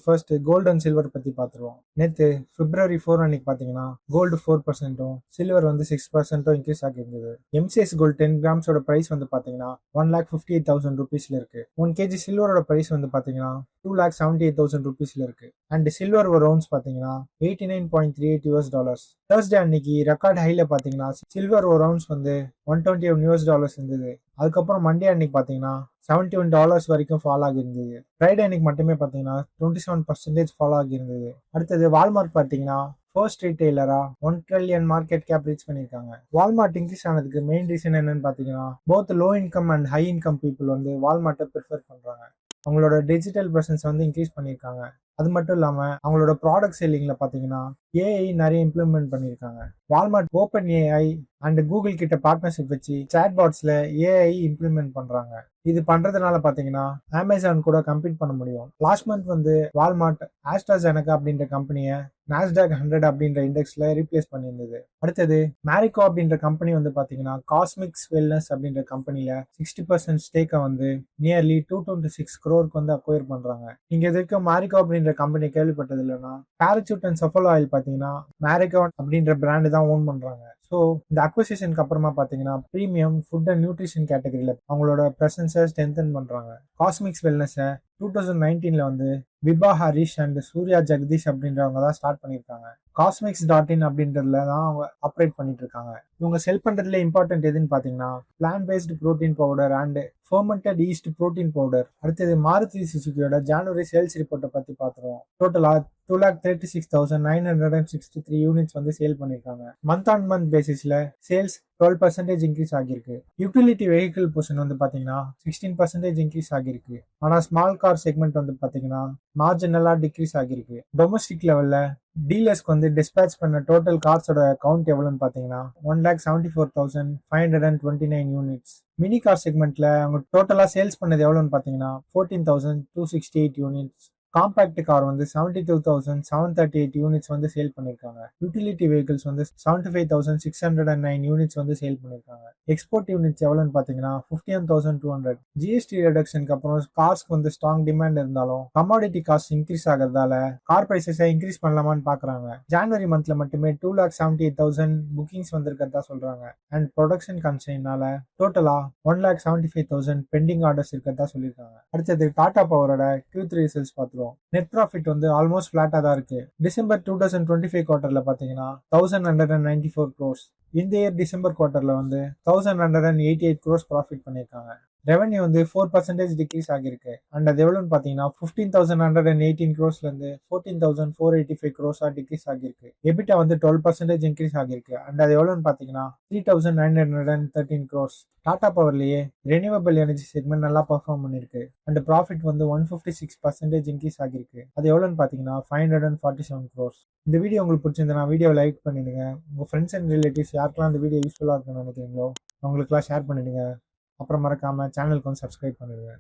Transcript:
First gold and silver பத்தி பார்த்துருவோம். நேற்று February 4 அன்னைக்கு பார்த்தீங்கன்னா கோல்டு 4%, சில்வர் வந்து 6% இன்க்ரீஸ் ஆகியிருந்தது. எம்சிஎஸ் கோல்டு 10 கிராம்ஸோட பிரைஸ் வந்து பார்த்தீங்கன்னா 1,58,000 ருபீஸ்ல இருக்கு. 1 kg சில்வரோட பிரைஸ் வந்து பார்த்தீங்கன்னா 2,78,000 ருபீஸ்ல இருக்கு. அண்ட் சில்வர் ஒரு ரவுண்ட்ஸ் பார்த்தீங்கன்னா $89.38. தேர்ஸ்டே அன்னைக்கு ரெக்கார்ட் ஹைல பார்த்தீங்கன்னா சில்வர் ஒரு ரவுண்ட்ஸ் வந்து $121 இருந்தது. அதுக்கப்புறம் மண்டே அன்னைக்கு பார்த்தீங்கன்னா $71 வரைக்கும் ஃபால் ஆகியிருந்தது. ஃப்ரைடே அன்னைக்கு மட்டுமே பார்த்தீங்கன்னா 27% ஃபால் ஆகியிருந்தது. அடுத்தது வால்மார்ட் பார்த்தீங்கன்னா ஃபர்ஸ்ட் ரீட்டைலரா 1 trillion மார்க்கெட் கேப் ரீச் பண்ணியிருக்காங்க. வால்மார்ட் இன்க்ரீஸ் ஆனதுக்கு மெயின் ரீசன் என்னன்னு பார்த்தீங்கன்னா both low income and high income people வந்து வால்மார்ட்டை ப்ரிஃபர் பண்றாங்க. அவங்களோட டிஜிட்டல் பிரசன்ஸ் வந்து இன்க்ரீஸ் பண்ணியிருக்காங்க. அது மட்டும் இல்லாம அவங்களோட ப்ராடக்ட் செல்லிங்ல பாத்தீங்கன்னா ஏஐ நிறைய இம்ப்ளிமெண்ட் பண்ணியிருக்காங்க. Walmart open AI and Google கிட்ட பார்ட்னர்ஷிப் வச்சு சாட்பாட்ஸ்ல ஏஐ இம்ப்ளிமெண்ட் பண்றாங்க. இது பண்றதுனால பாத்தீங்கன்னா அமேசான் கூட கம்பீட் பண்ண முடியும். லாஸ்ட் மந்த் வந்து வால்மார்ட் ஆஸ்ட்ராஜெனகா அப்படின்ற கம்பெனியை நாஸ்டாக் 100 அப்படின்ற இண்டெக்ஸ்ல ரீப்ளேஸ் பண்ணியிருந்தது. அடுத்தது மேரிகோ அப்படின்ற கம்பெனி வந்து பாத்தீங்கன்னா காஸ்மிக்ஸ் வெல்னஸ் அப்படின்ற கம்பெனில 60% ஸ்டேக்கை வந்து நியர்லி 226 crore வந்து அக்வயர் பண்றாங்க. நீங்க இது வரைக்கும் மேரிகோ அப்படின்ற கம்பெனி கேள்விப்பட்டது இல்லைன்னா பேராசூட் அண்ட் சஃபோலா ஆயில் பாத்தீங்கன்னா மேரிகோ அப்படின்ற பிராண்டு தான் ஓன் பண்றாங்க. ஸோ இந்த அக்விசிஷனுக்கு அப்புறமா பாத்தீங்கன்னா பிரீமியம் ஃபுட் அண்ட் நியூட்ரிஷன் கேட்டகரியில அவங்களோட பிரசன்ஸை ஸ்ட்ரென்தன் பண்றாங்க. காஸ்மிக்ஸ் வெல்னஸை 2019 வந்து விபா ஹரிஷ் அண்ட் சூர்யா ஜெகதீஷ் அப்படின்றவங்க தான் ஸ்டார்ட் பண்ணியிருக்காங்க. காஸ்மிக்ஸ்.in அப்படின்றதுல தான் அவங்க ஆப்ரேட் பண்ணிட்டு இருக்காங்க. இவங்க செல் பண்றதுல இம்பார்ட்டன்ட் எதுன்னு பாத்தீங்கன்னா plant based protein powder and fermented yeast protein powder. அடுத்தது மாருதி சுசுகியோட ஜனவரி சேல்ஸ் ரிப்போர்ட்டை பத்தி பாத்துருவோம். டோட்டலா 2,36,963 யூனிட்ஸ் வந்து சேல் பண்ணிருக்காங்க. மந்த் ஆன் மந்த் பேசிஸ்ல சேல்ஸ் 12% இன்க்ரீஸ் ஆகிருக்கு. யூட்டிலிட்டி வெஹிக்கிள் போர்ஷன் வந்து பாத்தீங்கன்னா 16% இன்க்ரீஸ் ஆகிருக்கு. ஆனா ஸ்மால் கார் செக்மெண்ட் வந்து பாத்தீங்கன்னா மார்ஜினலா டிக்ரீஸ் ஆகிருக்கு. டொமஸ்டிக் லெவல்ல டீலர்ஸ்க்கு வந்து டிஸ்பேச் பண்ண டோட்டல் கார்ஸோட கவுண்ட் எவ்வளவுன்னு பாத்தீங்கன்னா 1,74,529 யூனிட்ஸ். மினி கார் செக்மெண்ட்ல அவங்க டோட்டலா சேல்ஸ் பண்ணது எவ்வளவுன்னு பாத்தீங்கன்னா 14,268 யூனிட்ஸ். காம்பாக்ட் கார் வந்து 72,738 யூனிட்ஸ் வந்து சேல் பண்ணிருக்காங்க. யூட்டிலிட்டி வெஹிக்கிள்ஸ் வந்து 75,609 யூனிட்ஸ் வந்து சேல் பண்ணிருக்காங்க. எக்ஸ்போர்ட் யூனிட்ஸ் எவ்வளவுன்னு பாத்தீங்கன்னா 51,200. ஜிஎஸ்டி ரிடக்ஷனுக்கு அப்புறம் கார்ஸ்க்கு வந்து ஸ்ட்ராங் டிமாண்ட் இருந்தாலும் கமாடிட்டி காஸ்ட் இன்க்ரீஸ் ஆகிறதால கார் பிரைசஸை இன்க்ரீஸ் பண்ணலாமான்னு பாக்குறாங்க. ஜனவரி மந்த்ல மட்டுமே 2,78,000 புக்கிங்ஸ் வந்திருக்கிறதா சொல்றாங்க. அண்ட் ப்ரொடக்ஷன் கன்ஸ்ட்ரெயினால டோட்டலா 1,75,000 பெண்டிங் ஆர்டர்ஸ் இருக்கிறதா சொல்லியிருக்காங்க. அடுத்தது டாடா பவரோட Q3 ரிசல்ட்ஸ் பார்த்துருவோம். நெட் ப்ராஃபிட் வந்து ஆல்மோஸ்ட் ஃபிளாட்டா தான் இருக்கு. டிசம்பர் 2025 குவார்டர்ல பாத்தீங்கன்னா 1,194 crores. இந்த இயர் டிசம்பர் குவார்டர்ல வந்து 1,188 crores ப்ராஃபிட் பண்ணியிருக்காங்க. ரெவன்யூ வந்து 4% டிக்ரீஸ் ஆகிருக்கு. அண்ட் அது எவ்வளவுன்னு பாத்தீங்கன்னா 15,118 crores இருந்து 14,485 crores டிக்ரீஸ் ஆகிருக்கு. எபிட்டா வந்து 12% இன்க்ரீஸ் ஆகிருக்கு. அண்ட் அது எவ்வளவுன்னு பாத்தீங்கன்னா 3,913 crores. டாடா பவர்லயே ரெனியூவபிள் எனர்ஜி செக்மெண்ட் நல்லா பெர்ஃபார்ம் பண்ணிருக்கு. அண்ட் ப்ராஃபிட் வந்து 156% இன்க்ரீஸ் ஆகிருக்கு. அது எவ்வளவுன்னு பாத்தீங்கன்னா 547 crores. இந்த வீடியோ உங்களுக்கு பிடிச்சிருந்தா வீடியோ லைக் பண்ணிடுங்க. உங்க ஃப்ரெண்ட்ஸ் அண்ட் ரிலேட்டிவ்ஸ் யாருக்கெல்லாம் இந்த வீடியோ யூஸ்ஃபுல்லா இருக்குன்னு நினைக்கிறீங்களோ அவங்களுக்குலாம் ஷேர் பண்ணிடுங்க. அப்புறம் மறக்காம சேனலுக்கு வந்து சப்ஸ்கிரைப் பண்ணிடுங்க.